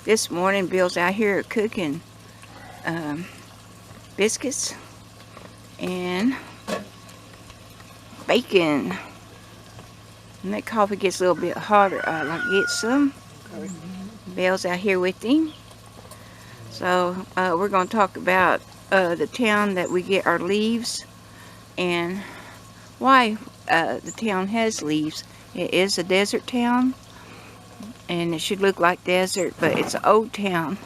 This morning Bill's out here cooking biscuits and bacon. When that coffee gets a little bit hotter, I like to get some. Bill's out here with him. So we're going to talk about the town that we get our leaves and why the town has leaves. It is a desert town, and it should look like desert, but it's an old town.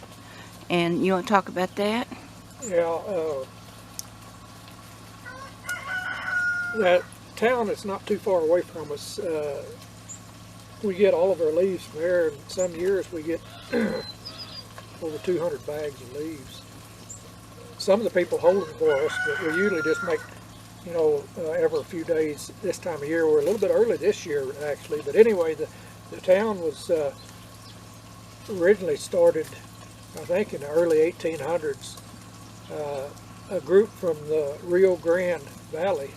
And you want to talk about that? Yeah, that town is not too far away from us. We get all of our leaves from there, and some years we get over 200 bags of leaves. Some of the people hold them for us, but we usually just make, every few days this time of year. We're a little bit early this year, actually. But anyway, the town was originally started, I think, in the early 1800s. A group from the Rio Grande Valley,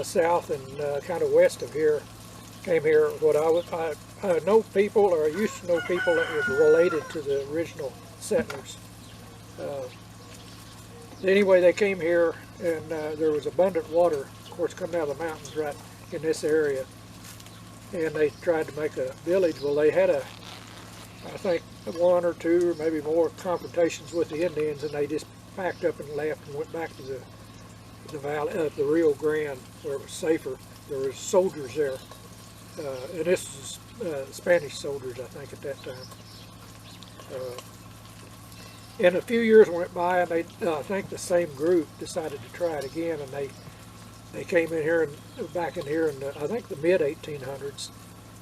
south and kind of west of here, came here. What I know people, or I used to know people that was related to the original settlers. Anyway, they came here, and there was abundant water, of course, coming out of the mountains right in this area. And they tried to make a village. Well, they had I think, one or two or maybe more confrontations with the Indians, and they just packed up and left and went back to the valley, the Rio Grande, where it was safer. There was soldiers there, and this was Spanish soldiers, I think, at that time. And a few years went by, and I think the same group decided to try it again, and they came in here and back in here in I think the mid 1800s,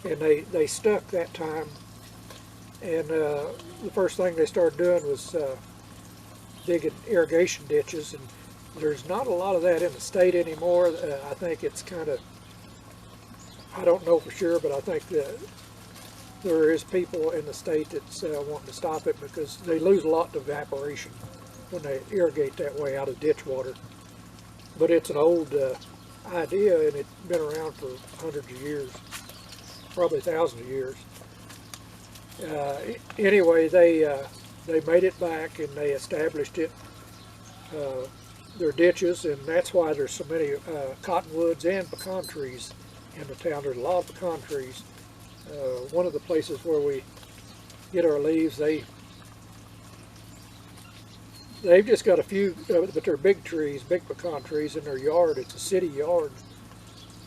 and they stuck that time. And the first thing they started doing was digging irrigation ditches, and there's not a lot of that in the state anymore. I think it's kind of, I don't know for sure, but I think that there is people in the state that's wanting to stop it because they lose a lot to evaporation when they irrigate that way out of ditch water. But it's an old idea, and it's been around for hundreds of years, probably thousands of years. Anyway, they made it back, and they established it, their ditches, and that's why there's so many cottonwoods and pecan trees in the town. There's a lot of pecan trees. One of the places where we get our leaves, they've just got a few, but they're big trees, big pecan trees in their yard. It's a city yard,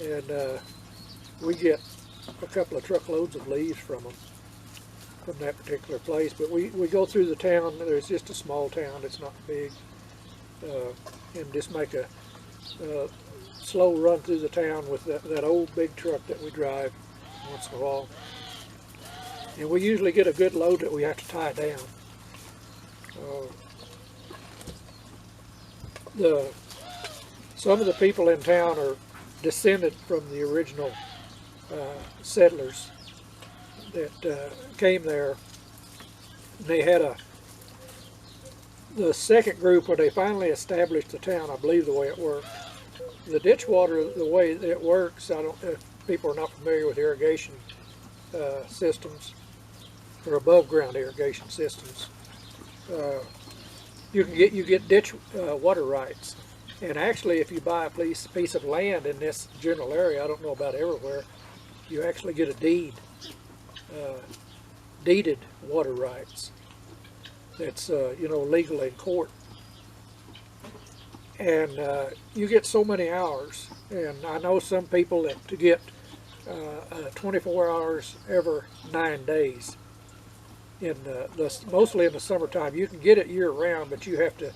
and we get a couple of truckloads of leaves from them, from that particular place. But we go through the town. There's just a small town, it's not big, and just make a slow run through the town with that old big truck that we drive once in a while. And we usually get a good load that we have to tie down. Some of the people in town are descended from the original settlers that came there. They had the second group, when they finally established the town, I believe the way it worked. The ditch water, the way it works, I don't, if people are not familiar with irrigation systems, or above ground irrigation systems, you get ditch water rights. And actually, if you buy a piece of land in this general area, I don't know about everywhere, you actually get a deed. Deeded water rights. That's legal in court, and you get so many hours. And I know some people that to get 24 hours every 9 days. Mostly in the summertime, you can get it year round, but you have to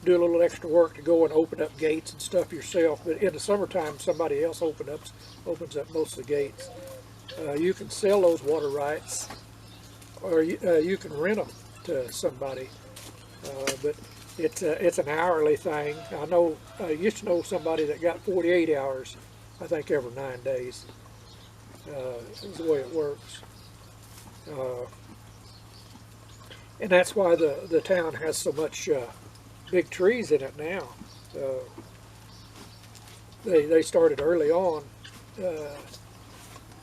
do a little extra work to go and open up gates and stuff yourself. But in the summertime, somebody else opens up most of the gates. You can sell those water rights, or you can rent them to somebody, but it's an hourly thing. I used to know somebody that got 48 hours, I think, every 9 days. Is the way it works, and that's why the town has so much big trees in it now. They started early on,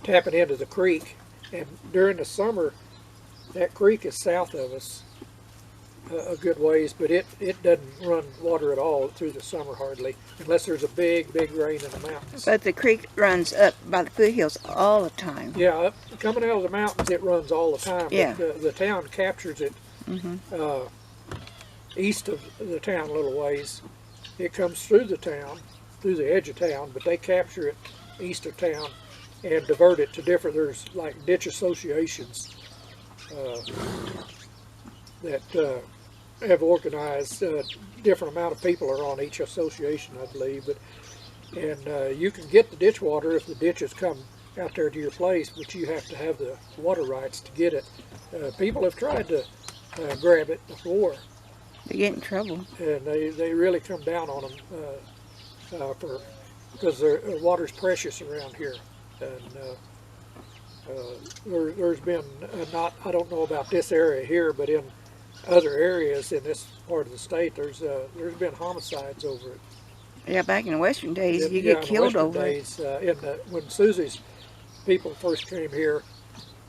tapping into the creek, and during the summer that creek is south of us a good ways, but it doesn't run water at all through the summer hardly, unless there's a big rain in the mountains. But the creek runs up by the foothills all the time. Yeah, coming out of the mountains, it runs all the time. Yeah. But the town captures it east of the town a little ways. It comes through the town, through the edge of town, but they capture it east of town and divert it to different, there's like ditch associations that have organized. Different amount of people are on each association, I believe. And you can get the ditch water if the ditches come out there to your place, but you have to have the water rights to get it. People have tried to grab it before. They get in trouble. And they really come down on them because water's precious around here. And there's been I don't know about this area here, but in other areas in this part of the state, there's been homicides over it. Yeah, back in the Western days, you get killed over it. When Susie's people first came here,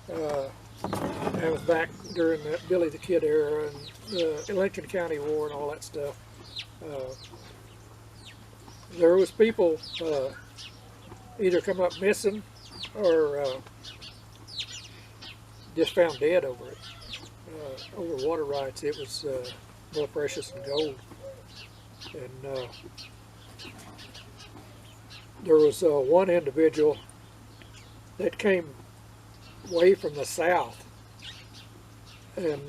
that was back during the Billy the Kid era and the Lincoln County War and all that stuff. There was people either come up missing or just found dead over it. Over water rights, it was more precious than gold. And there was one individual that came way from the south and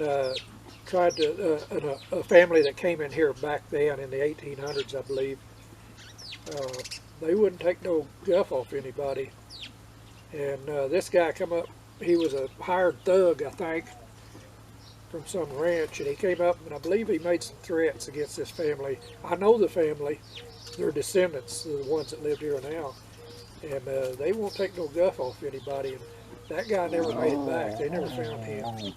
tried to, a family that came in here back then in the 1800s, I believe. They wouldn't take no guff off anybody. And this guy come up, he was a hired thug, I think, from some ranch, and he came up and I believe he made some threats against this family. I know the family, their descendants, the ones that live here now, and they won't take no guff off anybody. And that guy never made it back. They never found him.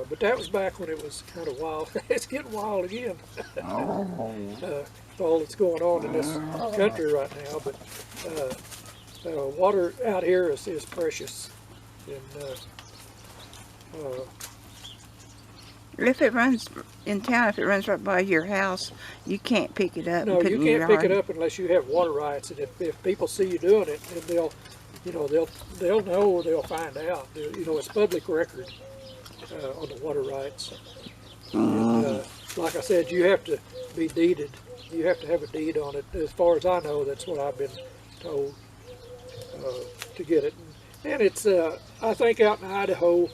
But that was back when it was kind of wild. It's getting wild again. All that's going on in this country right now. But water out here is precious. And if it runs in town, if it runs right by your house, you can't pick it up. No, and put you it in your can't pick yard. it up unless you have water rights. And if people see you doing it, then they'll know or they'll find out. It's public record on the water rights. And, like I said, you have to be deeded. You have to have a deed on it. As far as I know, that's what I've been told to get it. And it's, I think, out in Idaho.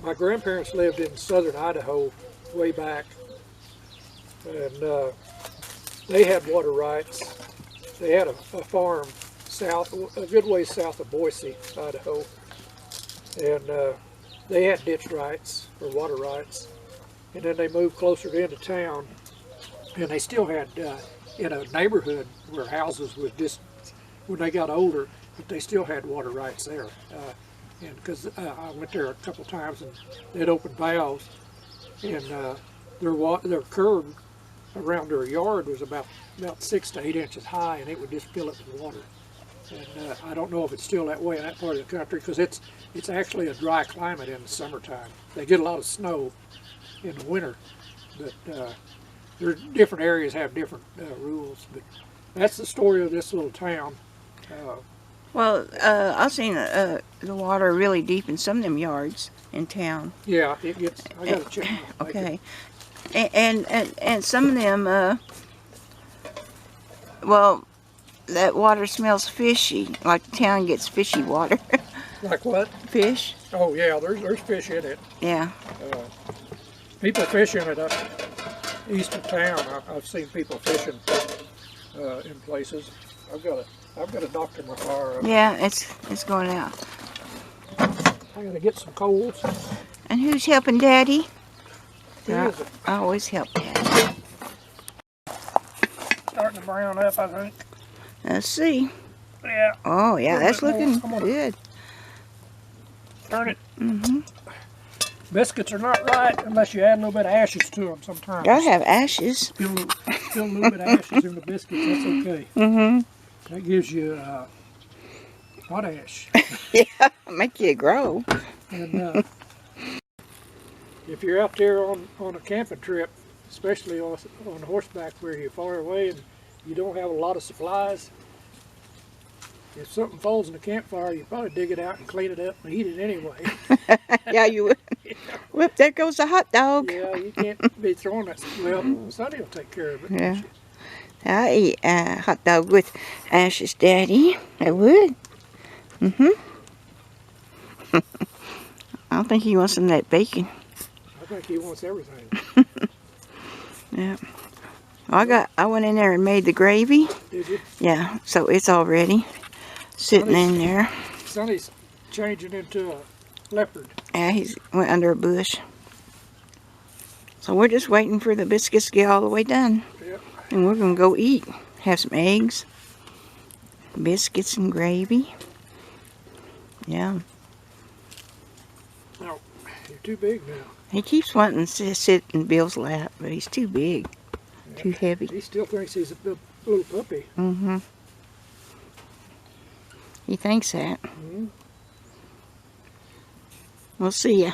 My grandparents lived in southern Idaho way back, and they had water rights. They had a farm south, a good ways south of Boise, Idaho, and they had ditch rights or water rights. And then they moved closer into town, and they still had in a neighborhood where houses would just, when they got older, but they still had water rights there. And because I went there a couple times and they'd open valves, and their curb around their yard was about 6 to 8 inches high, and it would just fill it with water. And I don't know if it's still that way in that part of the country, because it's actually a dry climate in the summertime. They get a lot of snow in the winter, but different areas have different rules. But that's the story of this little town. Well, I've seen the water really deep in some of them yards in town. Yeah, it gets. I gotta check. Okay, and some of them, well, that water smells fishy. Like the town gets fishy water. Like what? Fish. Oh yeah, there's fish in it. Yeah. People fish in it up east of town. I've seen people fishing in places. I've got to doctor my car up. Yeah, it's going out. I gotta get some coals. And who's helping Daddy? I always help Daddy. Starting to brown up, I think. Let's see. Yeah. Oh yeah, that's looking more. good. Turn it. Mm-hmm. Biscuits are not right unless you add a little bit of ashes to them sometimes. Gotta have ashes. Still a little bit of ashes in the biscuits, that's okay. Mm-hmm. That gives you potash. Yeah, make you grow. And if you're out there on a camping trip, especially on horseback where you're far away and you don't have a lot of supplies, if something falls in the campfire, you probably dig it out and clean it up and eat it anyway. Yeah, you would. Whoop, there goes the hot dog. Yeah, you can't be throwing that. Well, Sonny will take care of it. Yeah. I eat hot dog with Ash's daddy. I would. I don't think he wants some of that bacon. I think he wants everything. Yeah. I went in there and made the gravy. Did you? Yeah, so it's all ready. Sitting in there. Sonny's changing into a leopard. Yeah, he went under a bush. So we're just waiting for the biscuits to get all the way done. Yep. And we're going to go eat. Have some eggs, biscuits and gravy. Yeah. No, you're too big now. He keeps wanting to sit in Bill's lap, but he's too big, too heavy. He still thinks he's a little puppy. He thinks that. We'll see ya.